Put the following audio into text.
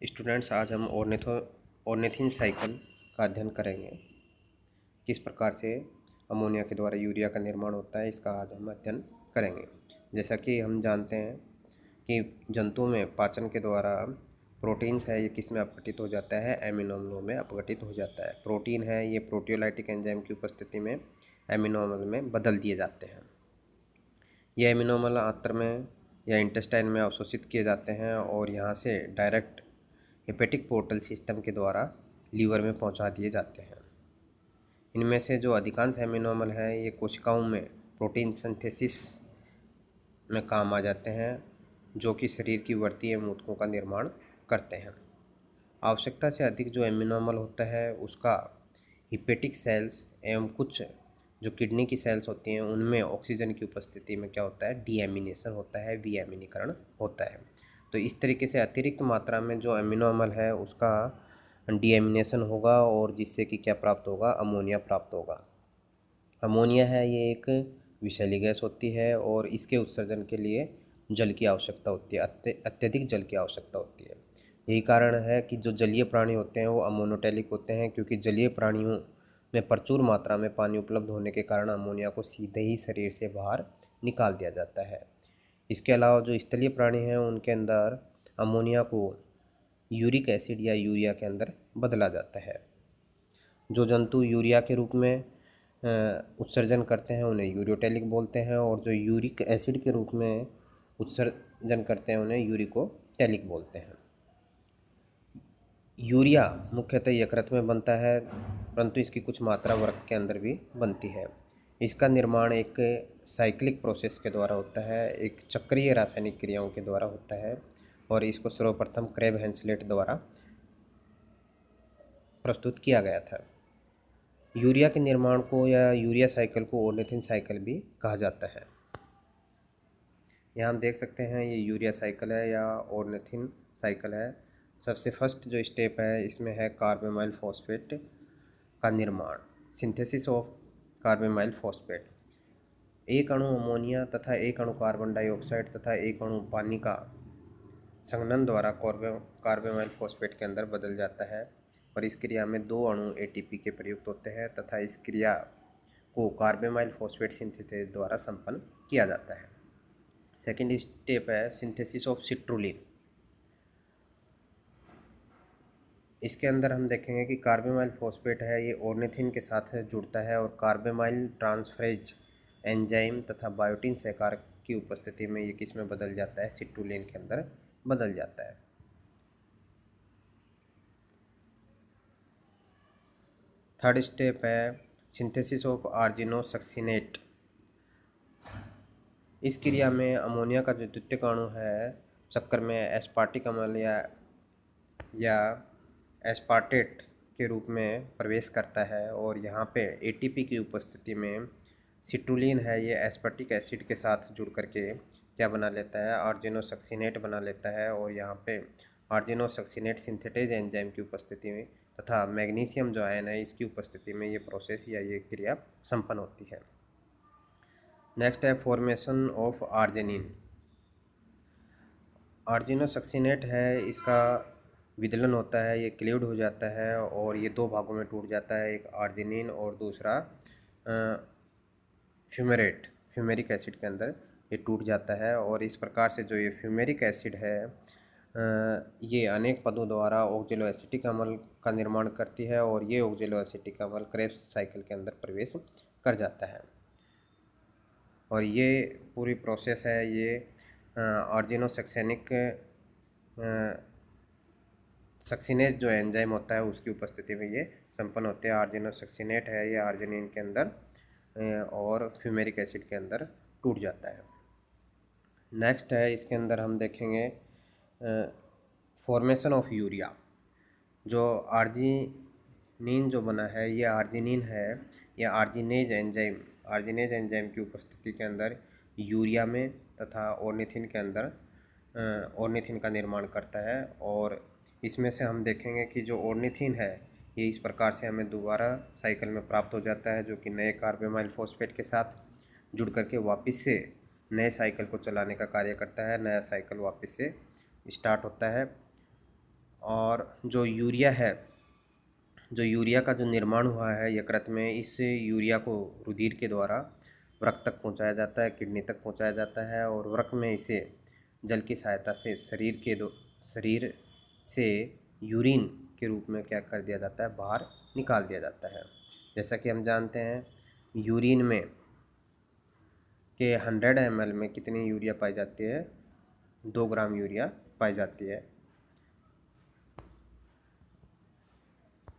Students, आज हम ornithine cycle का अध्ययन करेंगे। किस प्रकार से अमोनिया के द्वारा यूरिया का निर्माण होता है, इसका आज हम अध्ययन करेंगे। जैसा कि हम जानते हैं कि जंतुओं में पाचन के द्वारा प्रोटीन्स है, ये किस में अपघटित हो जाता है, एमिनो अम्लों में अपघटित हो जाता है। प्रोटीन है, ये प्रोटियोलाइटिक एंजाइम की उपस्थिति में एमिनो अम्ल में बदल दिए जाते हैं। ये एमिनो अम्ल आंत्र में या इंटेस्टाइन में अवशोषित किए जाते हैं और यहाँ से डायरेक्ट हेपेटिक पोर्टल सिस्टम के द्वारा लीवर में पहुंचा दिए जाते हैं। इनमें से जो अधिकांश एमिनो अम्ल हैं, ये कोशिकाओं में प्रोटीन सिंथेसिस में काम आ जाते हैं, जो कि शरीर की वर्ती एवं ऊतकों का निर्माण करते हैं। आवश्यकता से अधिक जो एमिनो अम्ल होता है, उसका हिपेटिक सेल्स एवं कुछ जो किडनी की सेल्स होती हैं, उनमें ऑक्सीजन की उपस्थिति में क्या होता है, डीएमिनेशन होता है, विएमिनीकरण होता है। तो इस तरीके से अतिरिक्त मात्रा में जो एमिनो अम्ल है, उसका डीएमिनेशन होगा और जिससे कि क्या प्राप्त होगा, अमोनिया प्राप्त होगा। अमोनिया है, ये एक विषैली गैस होती है और इसके उत्सर्जन के लिए जल की आवश्यकता होती है, अत्यधिक जल की आवश्यकता होती है। यही कारण है कि जो जलीय प्राणी होते हैं वो अमोनोटेलिक होते हैं, क्योंकि जलीय प्राणियों में प्रचुर मात्रा में पानी उपलब्ध होने के कारण अमोनिया को सीधे ही शरीर से बाहर निकाल दिया जाता है। इसके अलावा जो स्थलीय प्राणी हैं, उनके अंदर अमोनिया को यूरिक एसिड या यूरिया के अंदर बदला जाता है। जो जंतु यूरिया के रूप में उत्सर्जन करते हैं उन्हें यूरियोटेलिक बोलते हैं, और जो यूरिक एसिड के रूप में उत्सर्जन करते हैं उन्हें यूरिकोटेलिक बोलते हैं। यूरिया मुख्यतः यकृत में बनता है, परंतु इसकी कुछ मात्रा वर्क के अंदर भी बनती है। इसका निर्माण एक साइक्लिक प्रोसेस के द्वारा होता है, एक चक्रीय रासायनिक क्रियाओं के द्वारा होता है, और इसको सर्वप्रथम क्रेब हेंसलेट द्वारा प्रस्तुत किया गया था। यूरिया के निर्माण को या यूरिया साइकिल को ऑर्निथिन साइकिल भी कहा जाता है। यहाँ हम देख सकते हैं, ये यूरिया साइकिल है या ऑर्निथिन साइकिल है। सबसे फर्स्ट जो स्टेप है, इसमें है कार्बामाइल फॉस्फेट का निर्माण, सिंथेसिस ऑफ कार्बामाइल फॉस्फेट। एक अणु अमोनिया तथा एक अणु कार्बन डाइऑक्साइड तथा एक अणु पानी का संघनन द्वारा कार्बामाइल फॉस्फेट के अंदर बदल जाता है, और इस क्रिया में दो अणु एटीपी के प्रयुक्त होते हैं तथा इस क्रिया को कार्बामाइल फॉस्फेट सिंथेसिस द्वारा संपन्न किया जाता है। सेकेंड स्टेप है सिंथेसिस ऑफ सिट्रुलिन। इसके अंदर हम देखेंगे कि कार्बामाइल फॉस्फेट है, ये ऑर्निथिन के साथ जुड़ता है और कार्बामाइल ट्रांसफरेज एंजाइम तथा बायोटिन सहकार की उपस्थिति में ये किस में बदल जाता है, सिट्रुलिन के अंदर बदल जाता है। थर्ड स्टेप है सिंथेसिस ऑफ आर्जिनोसक्सिनेट। इस क्रिया में अमोनिया का जो द्वितीयक अणु है, चक्कर में एस्पार्टिक अम्ल या एस्पार्टेट के रूप में प्रवेश करता है, और यहाँ पे एटीपी की उपस्थिति में सिट्रुलिन है, ये एस्पार्टिक एसिड के साथ जुड़ करके क्या बना लेता है, आर्जिनोसक्सिनेट बना लेता है, और यहाँ पे आर्जिनोसक्सिनेट सिंथेटेज एंजाइम की उपस्थिति में तथा मैग्नीशियम जो आयन है, इसकी उपस्थिति में ये प्रोसेस या ये क्रिया संपन्न होती है। नेक्स्ट है फॉर्मेशन ऑफ आर्जिनिन। आर्जिनोसक्सिनेट है, इसका विदलन होता है, ये क्लीव्ड हो जाता है और ये दो भागों में टूट जाता है, एक आर्जिनिन और दूसरा फ्यूमेरिक एसिड के अंदर ये टूट जाता है। और इस प्रकार से जो ये फ्यूमेरिक एसिड है, ये अनेक पदों द्वारा ऑक्जेलो एसिटिक अम्ल का निर्माण करती है, और ये ऑक्जेलो एसिटिक अम्ल क्रेब्स साइकिल के अंदर प्रवेश कर जाता है। और ये पूरी प्रोसेस है, ये आर्जिनोसक्सेनिक सक्सिनेज जो एंजाइम होता है उसकी उपस्थिति में ये संपन्न होते हैं। आर्जिनोसक्सिनेट है, ये आर्जिनिन के अंदर और फ्यूमेरिक एसिड के अंदर टूट जाता है। नेक्स्ट है, इसके अंदर हम देखेंगे फॉर्मेशन ऑफ यूरिया। जो आर्जिनिन जो बना है, ये आर्जिनिन है, या आर्जिनेज एंजाइम की उपस्थिति के अंदर यूरिया में तथा ऑर्निथिन के अंदर ऑर्निथिन का निर्माण करता है। और इसमें से हम देखेंगे कि जो ऑर्निथिन है, ये इस प्रकार से हमें दोबारा साइकिल में प्राप्त हो जाता है, जो कि नए कार्बामाइल फॉस्फेट के साथ जुड़ करके वापस से नए साइकिल को चलाने का कार्य करता है। नया साइकिल वापस से स्टार्ट होता है और जो यूरिया का जो निर्माण हुआ है यकृत में, इस यूरिया को रुधिर के द्वारा वृक्क तक पहुंचाया जाता है, किडनी तक पहुंचाया जाता है, और वृक्क में इसे जल की सहायता से शरीर से यूरिन के रूप में क्या कर दिया जाता है, बाहर निकाल दिया जाता है। जैसा कि हम जानते हैं यूरिन में के 100 ml में कितनी यूरिया पाई जाती है, 2 ग्राम यूरिया पाई जाती है।